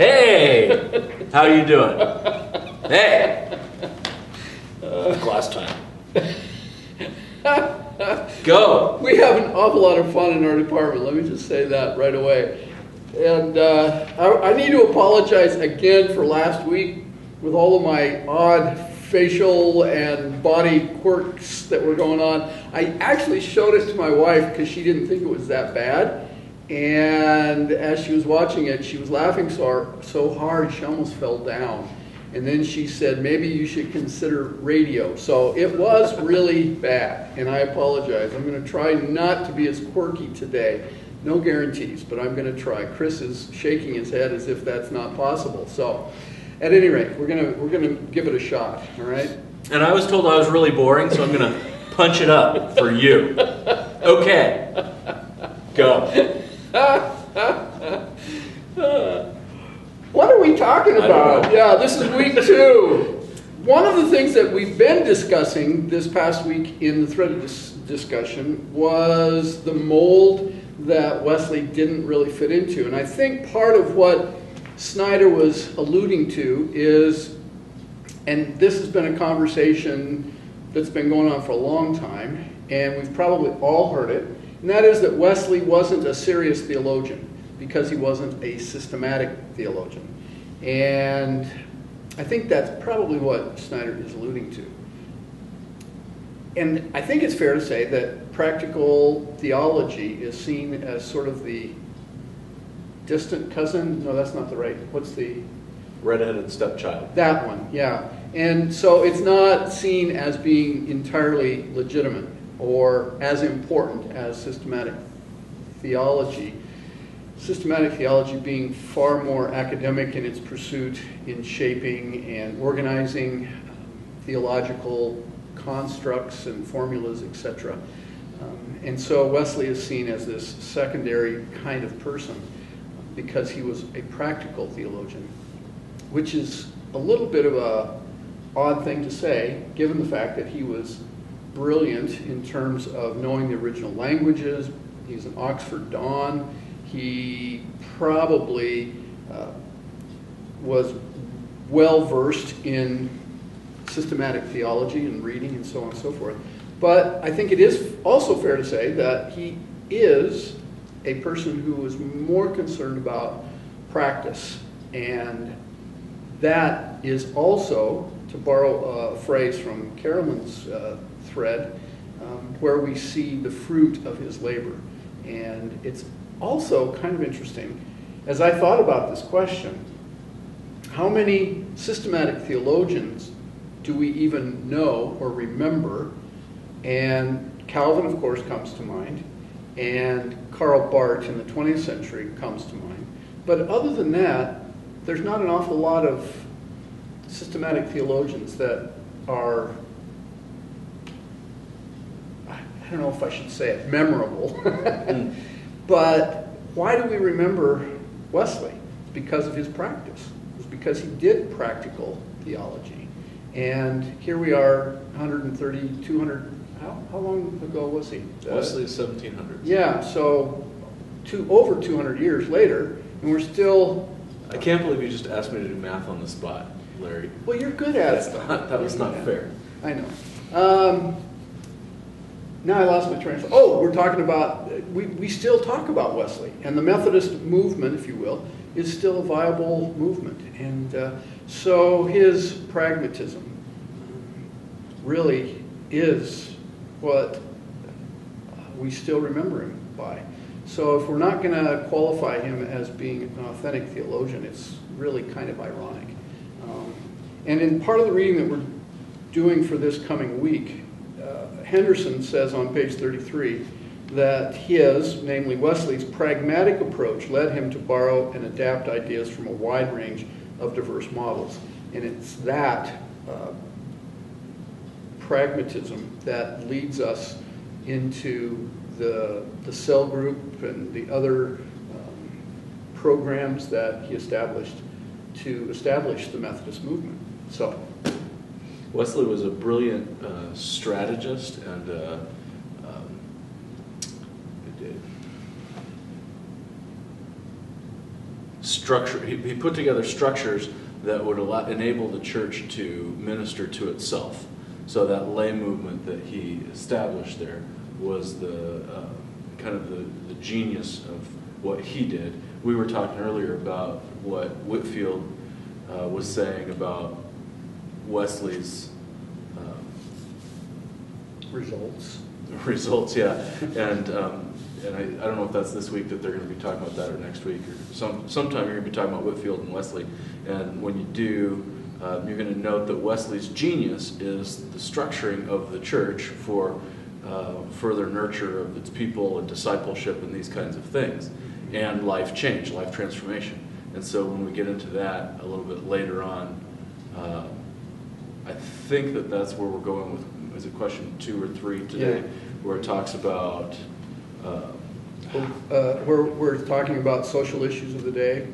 Hey, how you doing? Hey, Glass time. go. We have an awful lot of fun in our department, let me just say that right away. And I need to apologize again for last week with all of my odd facial and body quirks that were going on. I actually showed it to my wife because she didn't think it was that bad. And as she was watching it, she was laughing so hard she almost fell down. And then she said, maybe you should consider radio. So it was really bad, and I apologize. I'm going to try not to be as quirky today. No guarantees, but I'm going to try. Chris is shaking his head as if that's not possible. So at any rate, we're going to give it a shot, all right? And I was told I was really boring, so I'm going to punch it up for you. Okay, go. What are we talking about? Yeah, this is week 2. One of the things that we've been discussing this past week in the thread of discussion was the mold that Wesley didn't really fit into. And I think part of what Snyder was alluding to is, and this has been a conversation that's been going on for a long time, and we've probably all heard it, and that is that Wesley wasn't a serious theologian because he wasn't a systematic theologian. And I think that's probably what Snyder is alluding to. And I think it's fair to say that practical theology is seen as sort of the distant cousin. No, that's not the right. What's the... Red-headed stepchild. That one, yeah. And so it's not seen as being entirely legitimate or as important as systematic theology. Systematic theology being far more academic in its pursuit in shaping and organizing theological constructs and formulas, etc. And so Wesley is seen as this secondary kind of person because he was a practical theologian, which is a little bit of a odd thing to say, given the fact that he was brilliant in terms of knowing the original languages. He's an Oxford Don. He probably was well versed in systematic theology and reading and so on and so forth. But I think it is also fair to say that he is a person who was more concerned about practice. And that is also, to borrow a phrase from Carolyn's thread, where we see the fruit of his labor. And it's also kind of interesting, as I thought about this question, how many systematic theologians do we even know or remember? And Calvin, of course, comes to mind, and Karl Barth in the 20th century comes to mind. But other than that, there's not an awful lot of systematic theologians that are, I don't know if I should say it, memorable. But why do we remember Wesley? It's because of his practice. It's because he did practical theology. And here we are, 130, 200, how long ago was he? Wesley is 1700. Yeah, so over 200 years later, and we're still... I can't believe you just asked me to do math on the spot, Larry. Well, you're good at it. That was not fair. I know. Now I lost my train of thought. Oh, we're talking about, we still talk about Wesley. And the Methodist movement, if you will, is still a viable movement. And so his pragmatism really is what we still remember him by. So if we're not going to qualify him as being an authentic theologian, it's really kind of ironic. And in part of the reading that we're doing for this coming week, Henderson says on page 33 that his, namely Wesley's, pragmatic approach led him to borrow and adapt ideas from a wide range of diverse models. And it's that pragmatism that leads us into the cell group and the other programs that he established to establish the Methodist movement. So Wesley was a brilliant strategist and structure. He put together structures that would enable the church to minister to itself. So that lay movement that he established there was the kind of the genius of what he did. We were talking earlier about what Whitefield was saying about Wesley's results, yeah, and I don't know if that's this week that they're going to be talking about that, or next week, or sometime you're going to be talking about Whitefield and Wesley. And when you do, you're going to note that Wesley's genius is the structuring of the church for further nurture of its people and discipleship and these kinds of things, and life change, life transformation. And so when we get into that a little bit later on, I think that that's where we're going with, is it question 2 or 3 today, yeah, where it talks about we're talking about social issues of the day.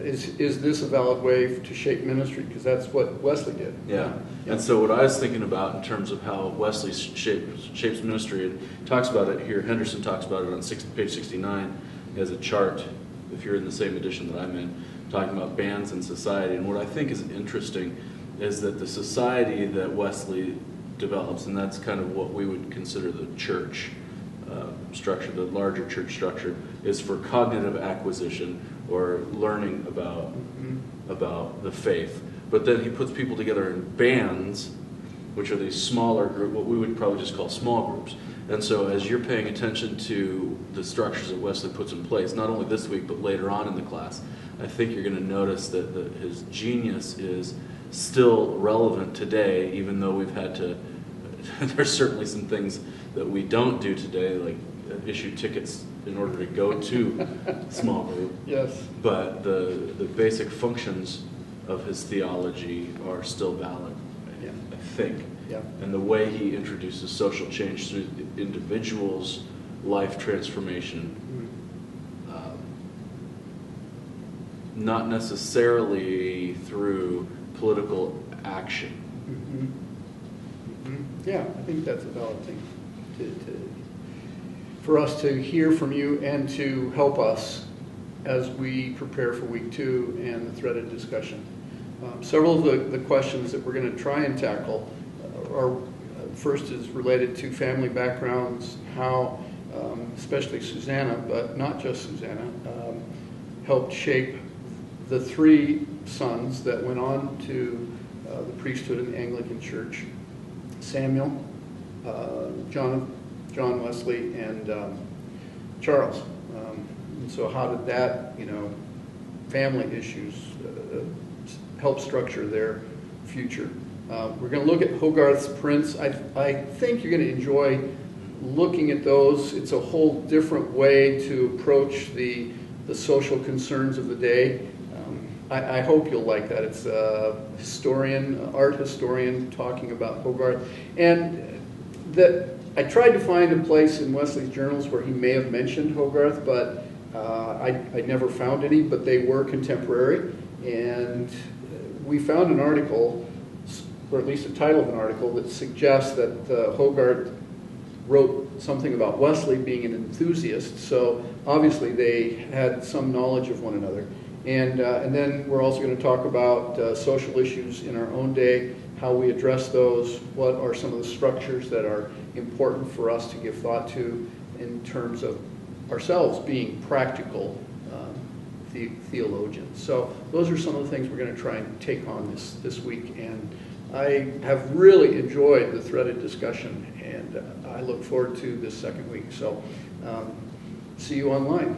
Is this a valid way to shape ministry? Because that's what Wesley did. Yeah. And so what I was thinking about in terms of how Wesley shapes ministry, and talks about it here, Henderson talks about it on page 69 as a chart, if you're in the same edition that I'm in, talking about bands and society. And what I think is interesting is that the society that Wesley develops, and that's kind of what we would consider the church structure, the larger church structure, is for cognitive acquisition or learning about the faith. But then he puts people together in bands, which are these smaller groups, what we would probably just call small groups. And so as you're paying attention to the structures that Wesley puts in place, not only this week but later on in the class, I think you're going to notice that his genius is still relevant today, even though we've had to, there's certainly some things that we don't do today, like issue tickets in order to go to small group. Yes. But the basic functions of his theology are still valid, I think. Yeah. And the way he introduces social change through the individual's life transformation, not necessarily through political action. Yeah, I think that's a valid thing for us to hear from you and to help us as we prepare for week 2 and the threaded discussion. Several of the questions that we're going to try and tackle are, first is related to family backgrounds, how especially Susanna, but not just Susanna, helped shape the 3 sons that went on to the priesthood in the Anglican Church: Samuel, John Wesley, and Charles. And so how did that, family issues help structure their future? We're going to look at Hogarth's prints. I think you're going to enjoy looking at those. It's a whole different way to approach the social concerns of the day. I hope you'll like that. It's a art historian talking about Hogarth. And that I tried to find a place in Wesley's journals where he may have mentioned Hogarth, but I never found any, but they were contemporary. And we found an article, or at least a title of an article, that suggests that Hogarth wrote something about Wesley being an enthusiast. So obviously they had some knowledge of one another. And then we're also going to talk about social issues in our own day, how we address those, what are some of the structures that are important for us to give thought to in terms of ourselves being practical theologians. So those are some of the things we're going to try and take on this week. And I have really enjoyed the threaded discussion, and I look forward to this second week. So see you online.